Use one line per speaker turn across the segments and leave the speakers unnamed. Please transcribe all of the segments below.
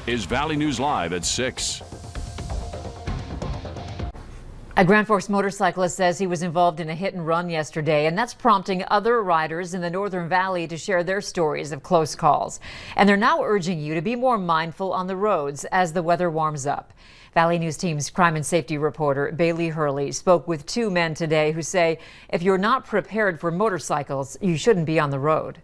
is Valley News Live at 6.
A Grand Forks motorcyclist says he was involved in a hit and run yesterday, and that's prompting other riders in the Northern Valley to share their stories of close calls. And they're now urging you to be more mindful on the roads as the weather warms up. Valley News Team's crime and safety reporter Bailey Hurley spoke with two men today who say if you're not prepared for motorcycles, you shouldn't be on the road.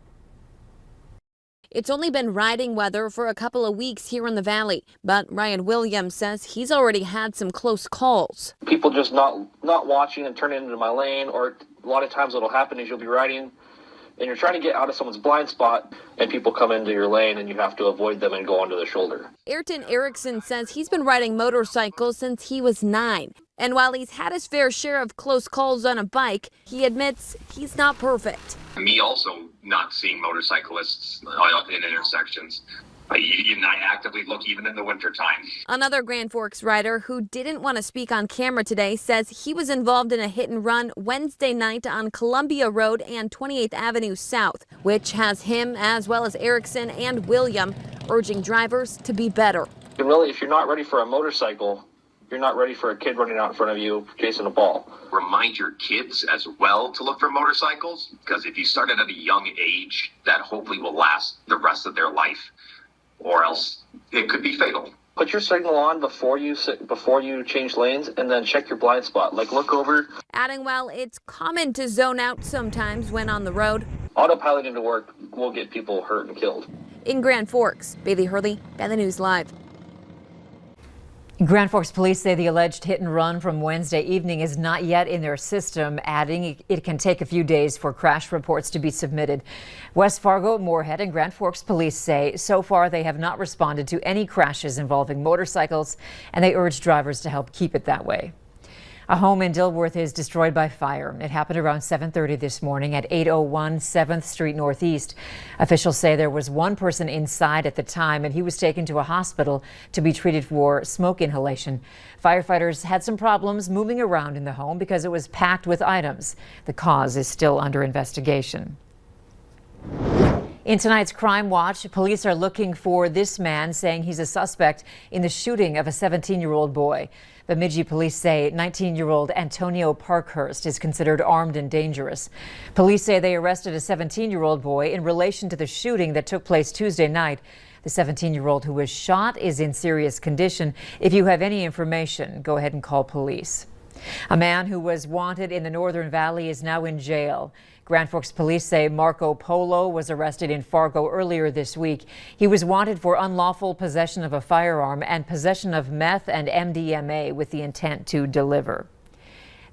It's only been riding weather for a couple of weeks here in the valley, but Ryan Williams says he's already had some close calls.
People just not watching and turning into my lane, or a lot of times what'll happen is you'll be riding and you're trying to get out of someone's blind spot and people come into your lane and you have to avoid them and go onto the shoulder.
Ayrton Erickson says he's been riding motorcycles since he was 9. And while he's had his fair share of close calls on a bike, he admits he's not perfect.
Me also not seeing motorcyclists in intersections. I actively look even in the wintertime.
Another Grand Forks rider who didn't want to speak on camera today says he was involved in a hit and run Wednesday night on Columbia Road and 28th Avenue South, which has him as well as Erickson and William urging drivers to be better.
And really, if you're not ready for a motorcycle, you're not ready for a kid running out in front of you chasing a ball.
Remind your kids as well to look for motorcycles, because if you start at a young age, that hopefully will last the rest of their life, or else it could be fatal.
Put your signal on before you change lanes, and then check your blind spot. Like, look over.
Adding, while it's common to zone out sometimes when on the road,
autopiloting to work will get people hurt and killed.
In Grand Forks, Bailey Hurley, Valley News Live.
Grand Forks police say the alleged hit and run from Wednesday evening is not yet in their system, adding it can take a few days for crash reports to be submitted. West Fargo, Moorhead, and Grand Forks police say so far they have not responded to any crashes involving motorcycles, and they urge drivers to help keep it that way. A home in Dilworth is destroyed by fire. It happened around 7:30 this morning at 801 7th Street Northeast. Officials say there was one person inside at the time, and he was taken to a hospital to be treated for smoke inhalation. Firefighters had some problems moving around in the home because it was packed with items. The cause is still under investigation. In tonight's Crime Watch, police are looking for this man, saying he's a suspect in the shooting of a 17-year-old boy. Bemidji police say 19-year-old Antonio Parkhurst is considered armed and dangerous. Police say they arrested a 17-year-old boy in relation to the shooting that took place Tuesday night. The 17-year-old who was shot is in serious condition. If you have any information, go ahead and call police. A man who was wanted in the Northern Valley is now in jail. Grand Forks police say Marco Polo was arrested in Fargo earlier this week. He was wanted for unlawful possession of a firearm and possession of meth and MDMA with the intent to deliver.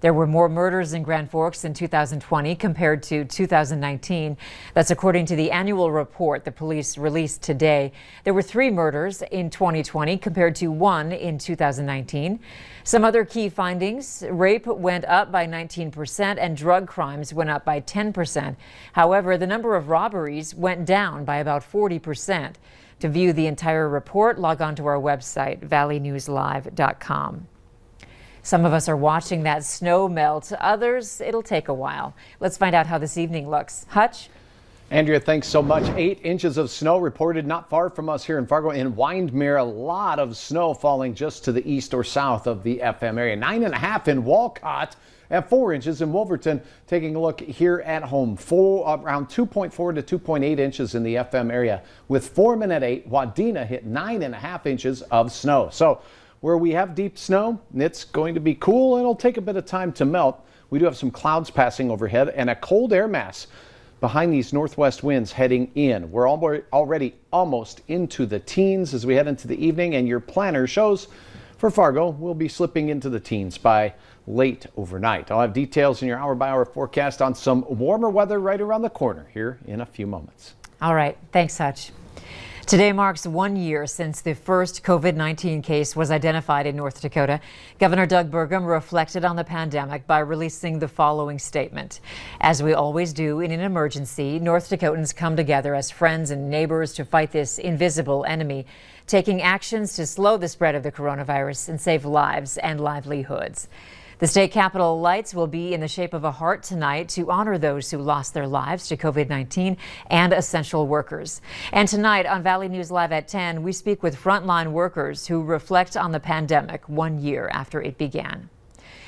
There were more murders in Grand Forks in 2020 compared to 2019. That's according to the annual report the police released today. There were 3 murders in 2020 compared to 1 in 2019. Some other key findings: rape went up by 19% and drug crimes went up by 10%. However, the number of robberies went down by about 40%. To view the entire report, log on to our website, valleynewslive.com. Some of us are watching that snow melt. Others, it'll take a while. Let's find out how this evening looks. Hutch?
Andrea, thanks so much. 8 inches of snow reported not far from us here in Fargo. In Windmere, a lot of snow falling just to the east or south of the FM area. 9.5 in Walcott and 4 inches in Wolverton. Taking a look here at home, around 2.4 to 2.8 inches in the FM area. With Foreman at 8, Wadena hit 9.5 inches of snow. So where we have deep snow, it's going to be cool and it'll take a bit of time to melt. We do have some clouds passing overhead and a cold air mass behind these northwest winds heading in. We're already almost into the teens as we head into the evening, and your planner shows for Fargo we'll be slipping into the teens by late overnight. I'll have details in your hour-by-hour forecast on some warmer weather right around the corner here in a few moments.
All right. Thanks, Hutch. Today marks 1 year since the first COVID-19 case was identified in North Dakota. Governor Doug Burgum reflected on the pandemic by releasing the following statement. As we always do in an emergency, North Dakotans come together as friends and neighbors to fight this invisible enemy, taking actions to slow the spread of the coronavirus and save lives and livelihoods. The state capitol lights will be in the shape of a heart tonight to honor those who lost their lives to COVID-19 and essential workers. And tonight on Valley News Live at 10, we speak with frontline workers who reflect on the pandemic 1 year after it began.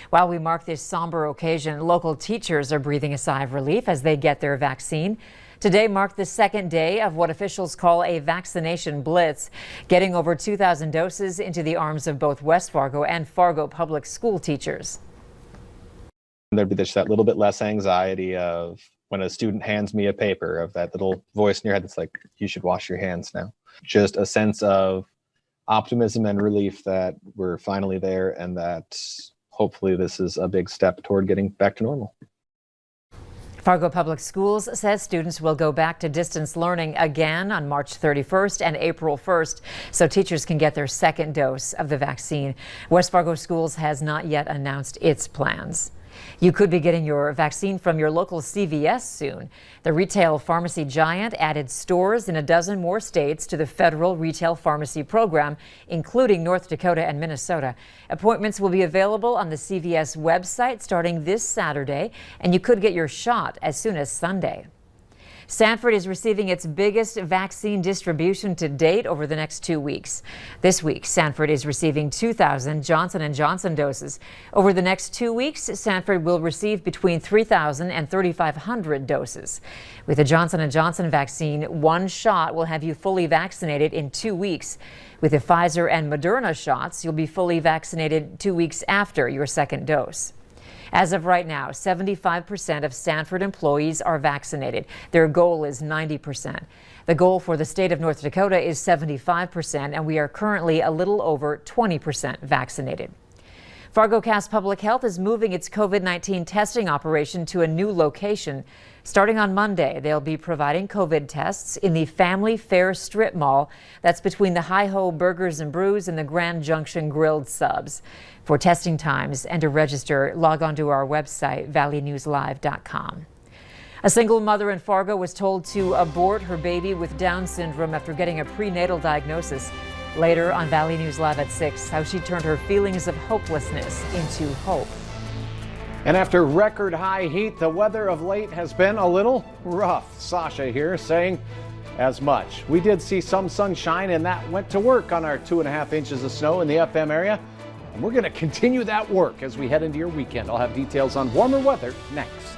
While we mark this somber occasion, local teachers are breathing a sigh of relief as they get their vaccine. Today marked the second day of what officials call a vaccination blitz, getting over 2,000 doses into the arms of both West Fargo and Fargo public school teachers.
There'd be just that little bit less anxiety of when a student hands me a paper, of that little voice in your head that's like, you should wash your hands now. Just a sense of optimism and relief that we're finally there and that hopefully this is a big step toward getting back to normal.
Fargo Public Schools says students will go back to distance learning again on March 31st and April 1st, so teachers can get their second dose of the vaccine. West Fargo Schools has not yet announced its plans. You could be getting your vaccine from your local CVS soon. The retail pharmacy giant added stores in a dozen more states to the federal retail pharmacy program, including North Dakota and Minnesota. Appointments will be available on the CVS website starting this Saturday, and you could get your shot as soon as Sunday. Sanford is receiving its biggest vaccine distribution to date over the next 2 weeks. This week, Sanford is receiving 2,000 Johnson & Johnson doses. Over the next 2 weeks, Sanford will receive between 3,000 and 3,500 doses. With the Johnson & Johnson vaccine, one shot will have you fully vaccinated in 2 weeks. With the Pfizer and Moderna shots, you'll be fully vaccinated 2 weeks after your second dose. As of right now, 75% of Sanford employees are vaccinated. Their goal is 90%. The goal for the state of North Dakota is 75%, and we are currently a little over 20% vaccinated. FargoCast Public Health is moving its COVID-19 testing operation to a new location. Starting on Monday, they'll be providing COVID tests in the Family Fair Strip Mall. That's between the Hi-Ho Burgers and Brews and the Grand Junction Grilled Subs. For testing times and to register, log on to our website, valleynewslive.com. A single mother in Fargo was told to abort her baby with Down syndrome after getting a prenatal diagnosis. Later on Valley News Live at 6, how she turned her feelings of hopelessness into hope.
And after record high heat, the weather of late has been a little rough. Sasha here saying as much. We did see some sunshine, and that went to work on our 2.5 inches of snow in the FM area. And we're going to continue that work as we head into your weekend. I'll have details on warmer weather next.